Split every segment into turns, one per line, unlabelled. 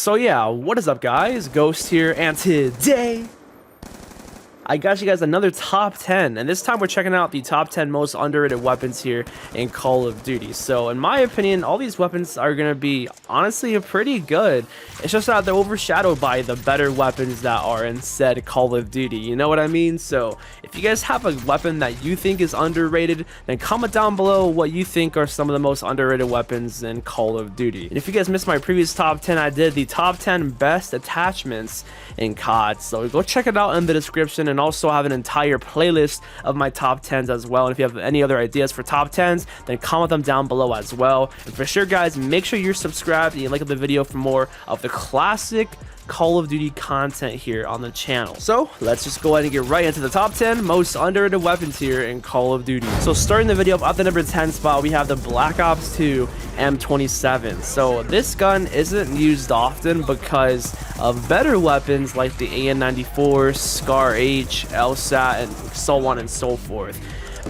So yeah, what is up guys, Ghost here, and today I got you guys another top 10, and this time we're checking out the top 10 most underrated weapons here in Call of Duty. So in my opinion, all these weapons are going to be honestly pretty good. It's just that they're overshadowed by the better weapons that are in said Call of Duty, you know what I mean? So if you guys have a weapon that you think is underrated, then comment down below what you think are some of the most underrated weapons in Call of Duty. And if you guys missed my previous top 10, I did the top 10 best attachments in COD, so go check it out in the description, and also have an entire playlist of my top 10s as well. And if you have any other ideas for top 10s, then comment them down below as well. And for sure guys, make sure you're subscribed and you like the video for more of the classic Call of Duty content here on the channel. So let's just go ahead and get right into the top 10 most underrated weapons here in Call of Duty. So starting the video at the number 10 spot, we have the Black Ops 2 M27. So this gun isn't used often because of better weapons like the AN94, Scar H, LSAT, and so on and so forth.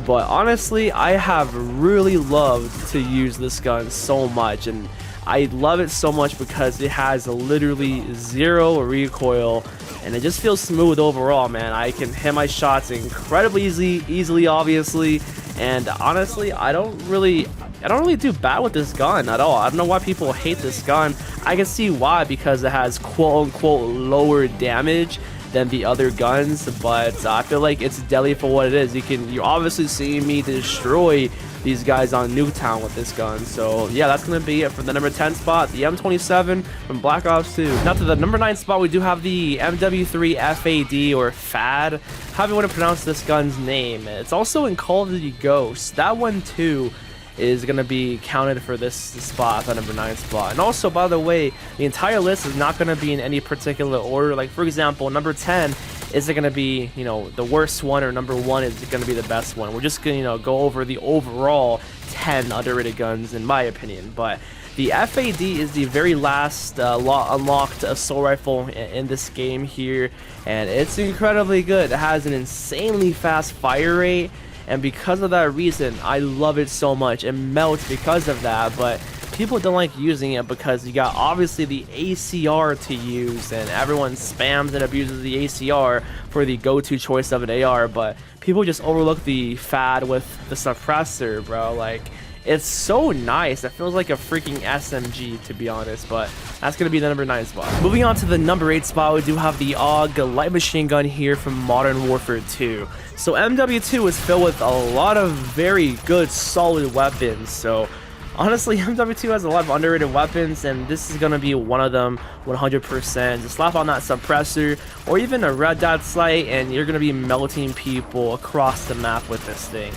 But honestly, I have really loved to use this gun so much, and I love it so much because it has literally zero recoil and it just feels smooth overall, man. I can hit my shots incredibly easily obviously, and honestly I don't really do bad with this gun at all. I don't know why people hate this gun. I can see why, because it has quote unquote lower damage than the other guns, but I feel like it's deadly for what it is. You're obviously seeing me destroy these guys on Nuketown with this gun. So yeah, that's gonna be it for the number 10 spot, the M27 from Black Ops 2. Now to the number 9 spot, we do have the MW3 FAD, or FAD, however you want to pronounce this gun's name. It's also in Call of Duty Ghosts. That one too is going to be counted for this spot, the number 9 spot. And also, by the way, the entire list is not going to be in any particular order. Like for example, number 10 isn't going to be, you know, the worst one, or number 1 is going to be the best one. We're just going to, you know, go over the overall 10 underrated guns in my opinion. But the FAD is the very last unlocked assault rifle in this game here, and it's incredibly good. It has an insanely fast fire rate, and because of that reason, I love it so much. It melts because of that, but people don't like using it because you got obviously the ACR to use, and everyone spams and abuses the ACR for the go-to choice of an AR, but people just overlook the FAD with the suppressor, bro. Like, it's so nice. It feels like a freaking SMG, to be honest, but that's going to be the number 9 spot. Moving on to the number 8 spot, we do have the AUG light machine gun here from Modern Warfare 2. So MW2 is filled with a lot of very good, solid weapons. So honestly, MW2 has a lot of underrated weapons, and this is going to be one of them 100%. Just slap on that suppressor or even a red dot sight, and you're going to be melting people across the map with this thing.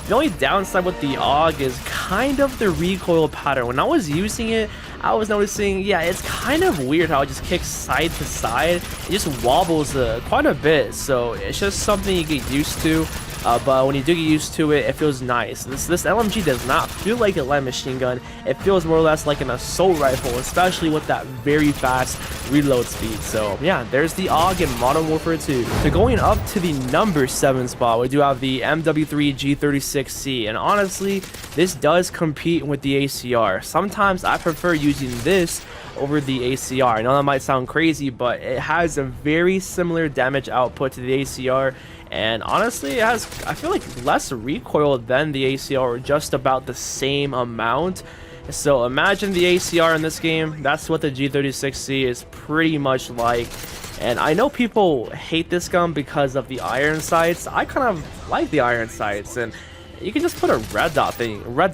The only downside with the AUG is kind of the recoil pattern. When I was using it, I was noticing, yeah, it's kind of weird how it just kicks side to side. It just wobbles quite a bit, so it's just something you get used to. But when you do get used to it, it feels nice. This LMG does not feel like a light machine gun. It feels more or less like an assault rifle, especially with that very fast reload speed. So yeah, there's the AUG in Modern Warfare 2. So going up to the number 7 spot, we do have the MW3 G36C, and honestly, this does compete with the ACR. Sometimes I prefer using this over the ACR. I know that might sound crazy, but it has a very similar damage output to the ACR, and honestly it has, I feel like, less recoil than the ACR, or just about the same amount. So imagine the ACR in this game, that's what the G36C is pretty much like. And I know people hate this gun because of the iron sights. I kind of like the iron sights, and you can just put a red dot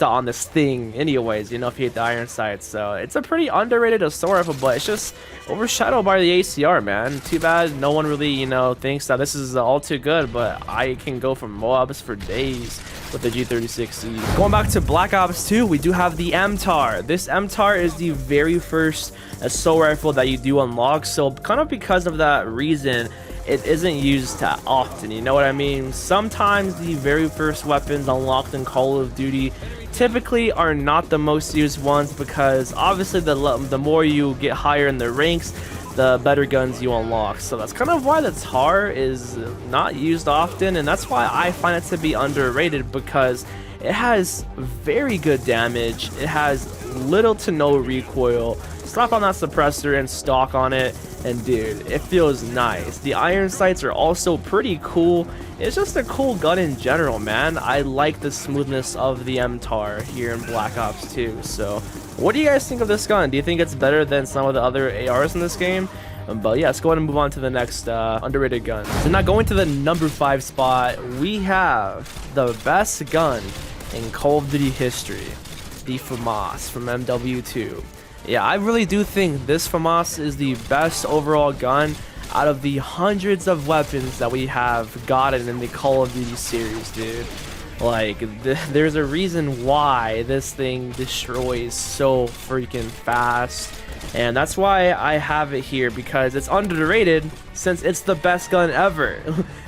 on this thing anyways, you know, if you hate the iron sights. So it's a pretty underrated assault rifle, but it's just overshadowed by the ACR, man. Too bad no one really, you know, thinks that this is all too good, but I can go for mobs for days with the G36C. Going back to Black Ops 2, we do have the MTAR. This MTAR is the very first assault rifle that you do unlock, so kind of because of that reason, it isn't used that often, you know what I mean? Sometimes the very first weapons unlocked in Call of Duty typically are not the most used ones, because obviously the more you get higher in the ranks, the better guns you unlock. So that's kind of why the TAR is not used often, and that's why I find it to be underrated, because it has very good damage, it has little to no recoil. Slap on that suppressor and stock on it, and dude, it feels nice. The iron sights are also pretty cool. It's just a cool gun in general, man. I like the smoothness of the MTAR here in Black Ops 2. So what do you guys think of this gun? Do you think it's better than some of the other ARs in this game? But yeah, let's go ahead and move on to the next underrated gun. So now going to the number 5 spot, we have the best gun in Call of Duty history, the Famas from MW2. Yeah, I really do think this Famas is the best overall gun out of the hundreds of weapons that we have gotten in the Call of Duty series, dude. Like, there's a reason why this thing destroys so freaking fast. And that's why I have it here, because it's underrated since it's the best gun ever.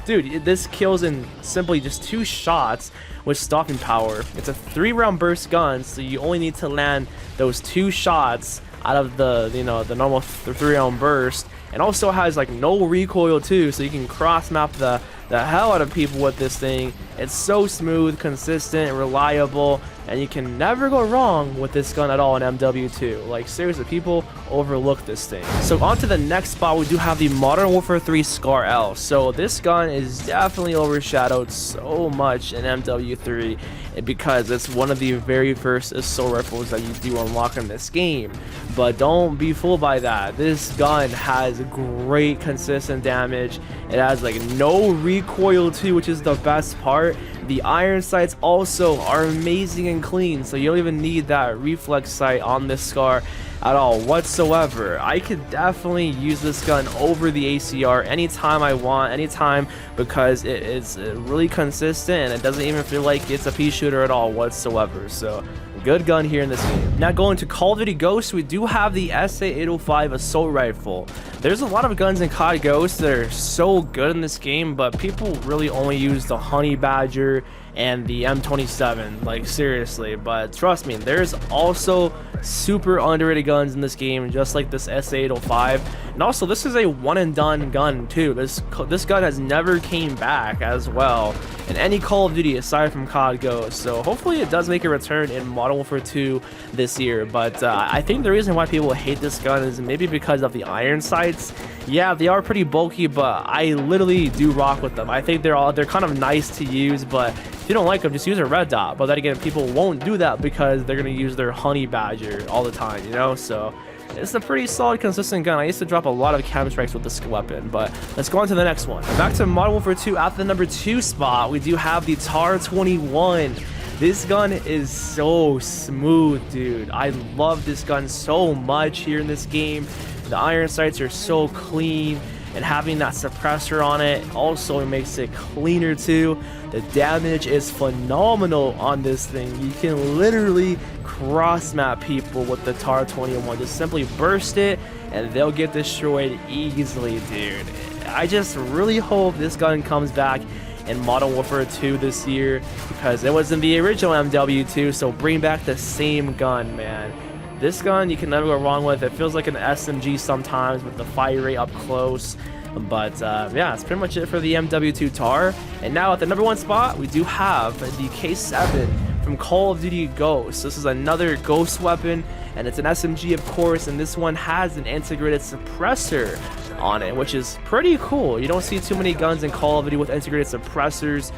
Dude, this kills in simply just 2 shots with stopping power. It's a 3-round burst gun, so you only need to land those 2 shots out of the, you know, the normal 3-round burst. And also has like no recoil too, so you can cross map the hell out of people with this thing. It's so smooth, consistent, reliable, and you can never go wrong with this gun at all in MW2. Like, seriously, people overlook this thing. So on to the next spot, we do have the Modern Warfare 3 Scar L. So this gun is definitely overshadowed so much in MW3 because it's one of the very first assault rifles that you do unlock in this game. But don't be fooled by that. This gun has great consistent damage. It has like no recoil too, which is the best part. The iron sights also are amazing and clean, so you don't even need that reflex sight on this Scar at all whatsoever. I could definitely use this gun over the ACR anytime I want, anytime, because it is really consistent and it doesn't even feel like it's a pea shooter at all whatsoever. So good gun here in this game. Now going to Call of Duty Ghosts, we do have the SA-805 assault rifle. There's a lot of guns in COD Ghosts that are so good in this game, but people really only use the Honey Badger and the M27, like seriously. But trust me, there's also super underrated guns in this game, just like this SA-805. And also, this is a one and done gun too. This gun has never came back as well in any Call of Duty aside from COD Ghosts. So hopefully it does make a return in Modern Warfare 2 this year. But I think the reason why people hate this gun is maybe because of the iron sights. Yeah, they are pretty bulky, but I literally do rock with them. I think they're kind of nice to use, but if you don't like them, just use a red dot. But then again, people won't do that because they're going to use their Honey Badger all the time, you know? So it's a pretty solid, consistent gun. I used to drop a lot of cam strikes with this weapon, but let's go on to the next one. Back to Modern Warfare 2 at the number 2 spot, we do have the TAR-21. This gun is so smooth, dude. I love this gun so much here in this game. The iron sights are so clean, and having that suppressor on it also makes it cleaner too. The damage is phenomenal on this thing. You can literally cross map people with the TAR-21. Just simply burst it and they'll get destroyed easily, dude. I just really hope this gun comes back in Modern Warfare 2 this year, because it was in the original MW2, so bring back the same gun, man. This gun you can never go wrong with. It feels like an SMG sometimes with the fire rate up close. But yeah, that's pretty much it for the MW2 TAR. And now at the number 1 spot, we do have the K7 from Call of Duty Ghosts. This is another Ghost weapon, and it's an SMG, of course, and this one has an integrated suppressor on it, which is pretty cool. You don't see too many guns in Call of Duty with integrated suppressors,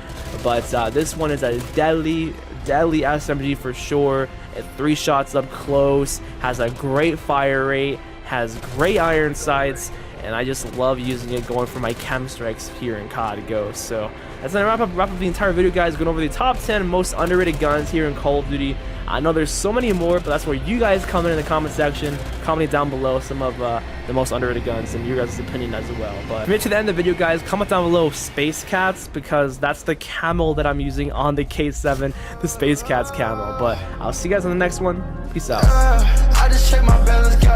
but this one is a deadly SMG for sure. 3 shots up close, has a great fire rate, has great iron sights, and I just love using it going for my chem strikes here in COD Ghosts. So that's gonna wrap up the entire video, guys, going over the top 10 most underrated guns here in Call of Duty. I know there's so many more, but that's where you guys come in the comment section. Comment down below some of the most underrated guns and your guys' opinion as well. But if you made it to the end of the video, guys, comment down below Space Cats, because that's the camo that I'm using on the K7, the Space Cats camo. But I'll see you guys on the next one. Peace out. I just check my balance.